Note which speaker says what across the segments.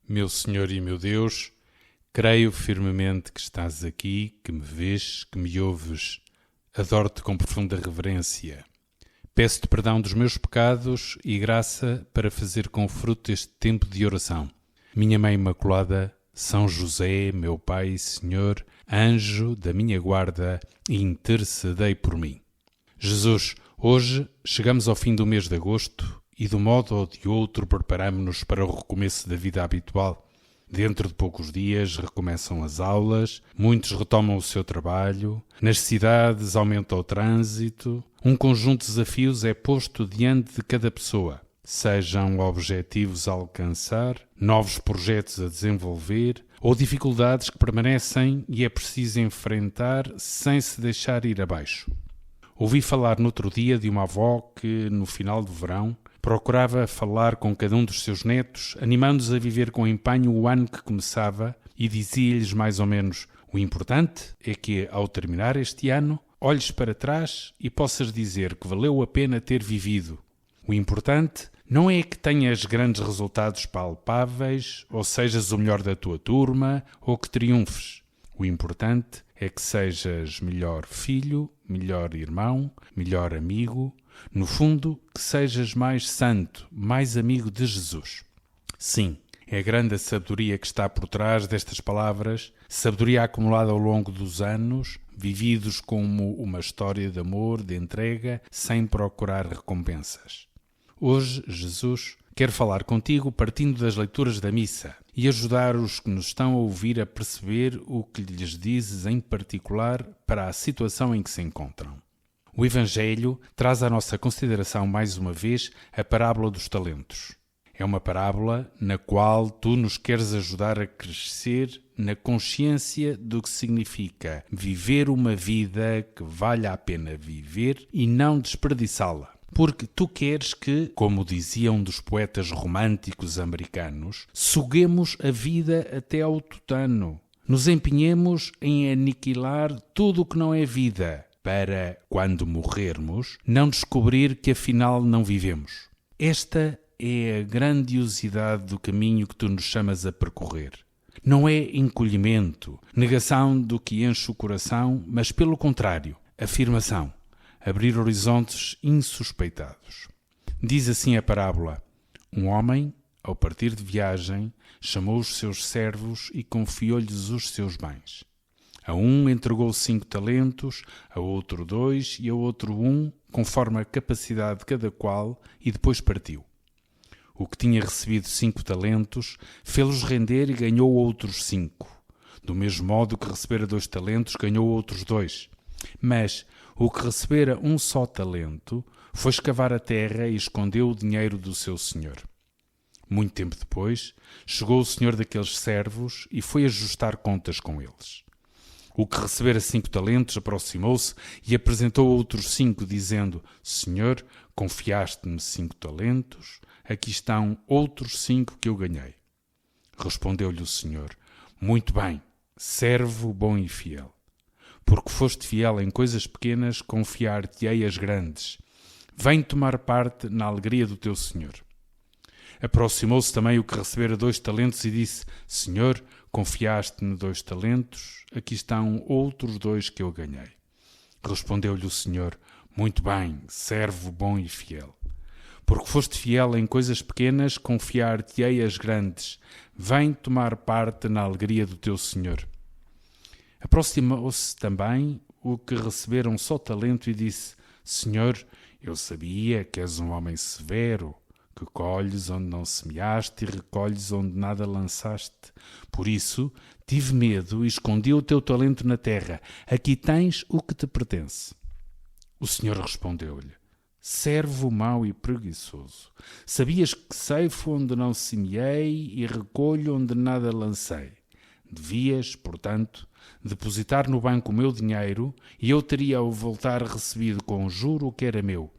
Speaker 1: Meu Senhor e meu Deus, creio firmemente que estás aqui, que me vês, que me ouves. Adoro-te com profunda reverência. Peço-te perdão dos meus pecados e graça para fazer com fruto este tempo de oração. Minha Mãe Imaculada, São José, meu Pai e Senhor, anjo da minha guarda, intercedei por mim. Jesus, hoje chegamos ao fim do mês de agosto e de um modo ou de outro preparamo-nos para o recomeço da vida habitual. Dentro de poucos dias recomeçam as aulas, muitos retomam o seu trabalho, nas cidades aumenta o trânsito, um conjunto de desafios é posto diante de cada pessoa, sejam objetivos a alcançar, novos projetos a desenvolver ou dificuldades que permanecem e é preciso enfrentar sem se deixar ir abaixo. Ouvi falar no outro dia de uma avó que, no final do verão, procurava falar com cada um dos seus netos, animando-os a viver com empenho o ano que começava e dizia-lhes mais ou menos: o importante é que, ao terminar este ano, olhes para trás e possas dizer que valeu a pena ter vivido. O importante não é que tenhas grandes resultados palpáveis, ou sejas o melhor da tua turma, ou que triunfes. O importante é que sejas melhor filho, melhor irmão, melhor amigo, no fundo, que sejas mais santo, mais amigo de Jesus. Sim, é grande a sabedoria que está por trás destas palavras, sabedoria acumulada ao longo dos anos, vividos como uma história de amor, de entrega, sem procurar recompensas. Hoje, Jesus quer falar contigo partindo das leituras da missa e ajudar os que nos estão a ouvir a perceber o que lhes dizes em particular para a situação em que se encontram. O Evangelho traz à nossa consideração mais uma vez a parábola dos talentos. É uma parábola na qual tu nos queres ajudar a crescer na consciência do que significa viver uma vida que vale a pena viver e não desperdiçá-la. Porque tu queres que, como dizia um dos poetas românticos americanos, suguemos a vida até ao tutano. Nos empenhemos em aniquilar tudo o que não é vida, para, quando morrermos, não descobrir que afinal não vivemos. Esta é a grandiosidade do caminho que tu nos chamas a percorrer. Não é encolhimento, negação do que enche o coração, mas pelo contrário, afirmação, abrir horizontes insuspeitados. Diz assim a parábola: um homem, ao partir de viagem, chamou os seus servos e confiou-lhes os seus bens. A um entregou 5 talentos, a outro 2 e a outro 1, conforme a capacidade de cada qual, e depois partiu. O que tinha recebido 5 talentos, fê-los render e ganhou outros 5. Do mesmo modo que recebera 2 talentos, ganhou outros 2. Mas o que recebera um só talento, foi escavar a terra e escondeu o dinheiro do seu senhor. Muito tempo depois, chegou o senhor daqueles servos e foi ajustar contas com eles. O que recebera 5 talentos aproximou-se e apresentou outros 5, dizendo: Senhor, confiaste-me 5 talentos, aqui estão outros 5 que eu ganhei. Respondeu-lhe o Senhor: Muito bem, servo bom e fiel. Porque foste fiel em coisas pequenas, confiar-te-ei as grandes. Vem tomar parte na alegria do teu Senhor. Aproximou-se também o que recebera 2 talentos e disse: Senhor, confiaste-me 2 talentos, aqui estão outros 2 que eu ganhei. Respondeu-lhe o Senhor: Muito bem, servo bom e fiel. Porque foste fiel em coisas pequenas, confiar-te-ei as grandes. Vem tomar parte na alegria do teu Senhor. Aproximou-se também o que recebera um só talento e disse: Senhor, eu sabia que és um homem severo, que colhes onde não semeaste e recolhes onde nada lançaste. Por isso, tive medo e escondi o teu talento na terra. Aqui tens o que te pertence. O Senhor respondeu-lhe: Servo mau e preguiçoso, sabias que ceifo onde não semeei e recolho onde nada lancei. Devias, portanto, depositar no banco o meu dinheiro e eu teria o voltar recebido com juro o que era meu.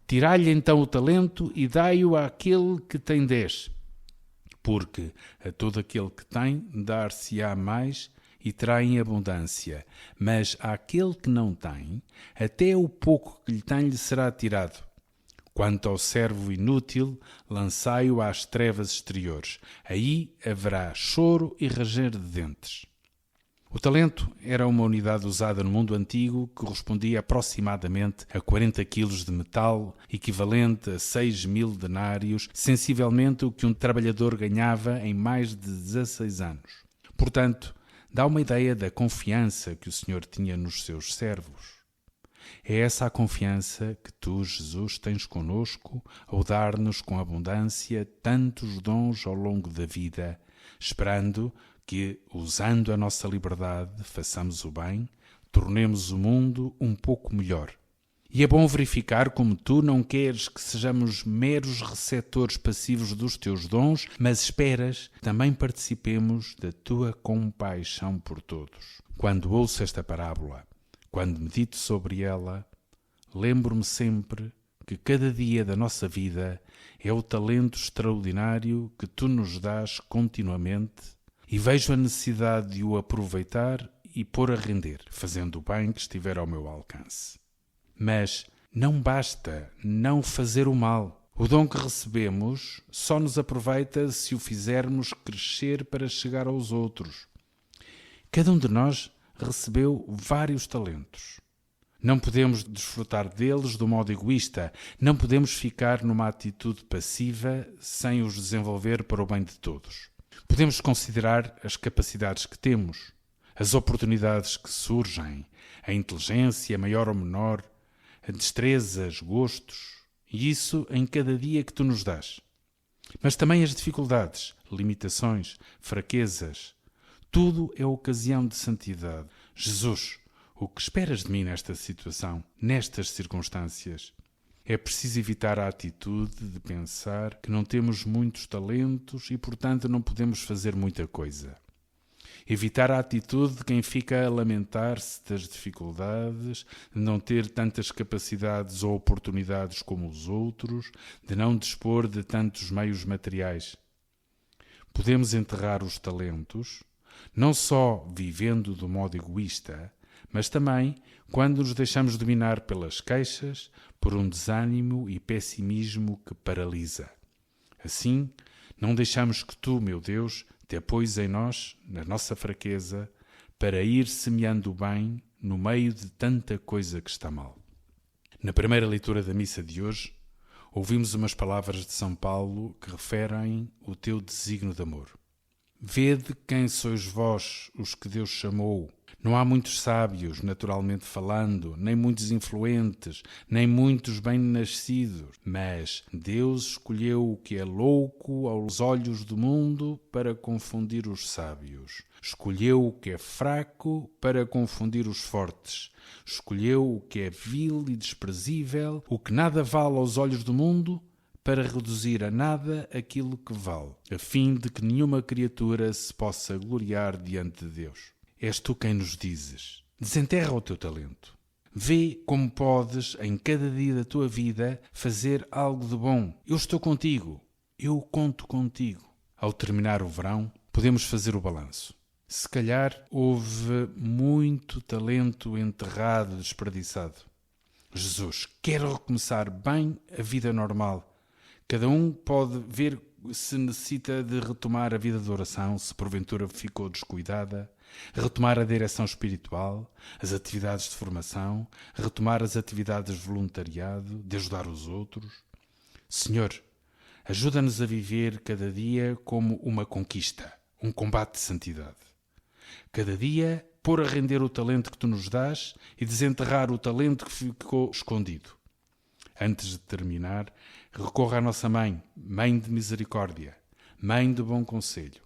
Speaker 1: Tirai-lhe então o talento e dai-o àquele que tem 10. Porque a todo aquele que tem, dar-se-á mais e terá em abundância. Mas àquele que não tem, até o pouco que lhe tem lhe será tirado. Quanto ao servo inútil, lançai-o às trevas exteriores. Aí haverá choro e ranger de dentes. O talento era uma unidade usada no mundo antigo que correspondia aproximadamente a 40 quilos de metal, equivalente a 6.000 denários, sensivelmente o que um trabalhador ganhava em mais de 16 anos. Portanto, dá uma ideia da confiança que o Senhor tinha nos seus servos. É essa a confiança que tu, Jesus, tens conosco ao dar-nos com abundância tantos dons ao longo da vida, esperando que, usando a nossa liberdade, façamos o bem, tornemos o mundo um pouco melhor. E é bom verificar como tu não queres que sejamos meros receptores passivos dos teus dons, mas esperas que também participemos da tua compaixão por todos. Quando ouço esta parábola, quando medito sobre ela, lembro-me sempre que cada dia da nossa vida é o talento extraordinário que tu nos dás continuamente e vejo a necessidade de o aproveitar e pôr a render, fazendo o bem que estiver ao meu alcance. Mas não basta não fazer o mal. O dom que recebemos só nos aproveita se o fizermos crescer para chegar aos outros. Cada um de nós recebeu vários talentos. Não podemos desfrutar deles do modo egoísta. Não podemos ficar numa atitude passiva sem os desenvolver para o bem de todos. Podemos considerar as capacidades que temos, as oportunidades que surgem, a inteligência maior ou menor, a destrezas, gostos, e isso em cada dia que tu nos dás. Mas também as dificuldades, limitações, fraquezas. Tudo é ocasião de santidade. Jesus, o que esperas de mim nesta situação, nestas circunstâncias? É preciso evitar a atitude de pensar que não temos muitos talentos e, portanto, não podemos fazer muita coisa. Evitar a atitude de quem fica a lamentar-se das dificuldades, de não ter tantas capacidades ou oportunidades como os outros, de não dispor de tantos meios materiais. Podemos enterrar os talentos, não só vivendo do modo egoísta, mas também quando nos deixamos dominar pelas queixas, por um desânimo e pessimismo que paralisa. Assim, não deixamos que tu, meu Deus, te apoies em nós, na nossa fraqueza, para ir semeando o bem no meio de tanta coisa que está mal. Na primeira leitura da missa de hoje, ouvimos umas palavras de São Paulo que referem o teu desígnio de amor. Vede quem sois vós, os que Deus chamou. Não há muitos sábios, naturalmente falando, nem muitos influentes, nem muitos bem-nascidos, mas Deus escolheu o que é louco aos olhos do mundo para confundir os sábios. Escolheu o que é fraco para confundir os fortes. Escolheu o que é vil e desprezível, o que nada vale aos olhos do mundo, para reduzir a nada aquilo que vale, a fim de que nenhuma criatura se possa gloriar diante de Deus. És tu quem nos dizes. Desenterra o teu talento. Vê como podes, em cada dia da tua vida, fazer algo de bom. Eu estou contigo. Eu conto contigo. Ao terminar o verão, podemos fazer o balanço. Se calhar houve muito talento enterrado, desperdiçado. Jesus, quero recomeçar bem a vida normal. Cada um pode ver se necessita de retomar a vida de oração, se porventura ficou descuidada, retomar a direção espiritual, as atividades de formação, retomar as atividades de voluntariado, de ajudar os outros. Senhor, ajuda-nos a viver cada dia como uma conquista, um combate de santidade. Cada dia pôr a render o talento que tu nos dás e desenterrar o talento que ficou escondido. Antes de terminar, recorra à nossa Mãe, Mãe de Misericórdia, Mãe de Bom Conselho,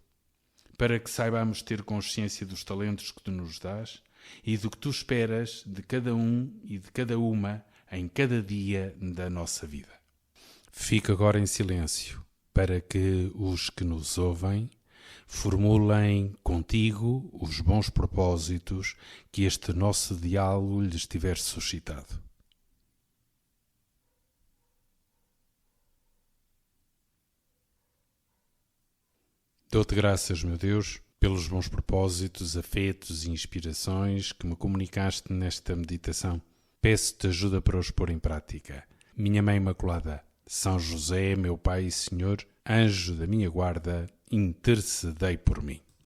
Speaker 1: para que saibamos ter consciência dos talentos que tu nos dás e do que tu esperas de cada um e de cada uma em cada dia da nossa vida. Fico agora em silêncio para que os que nos ouvem formulem contigo os bons propósitos que este nosso diálogo lhes tiver suscitado. Dou-te graças, meu Deus, pelos bons propósitos, afetos e inspirações que me comunicaste nesta meditação. Peço-te ajuda para os pôr em prática. Minha Mãe Imaculada, São José, meu Pai e Senhor, anjo da minha guarda, intercedei por mim.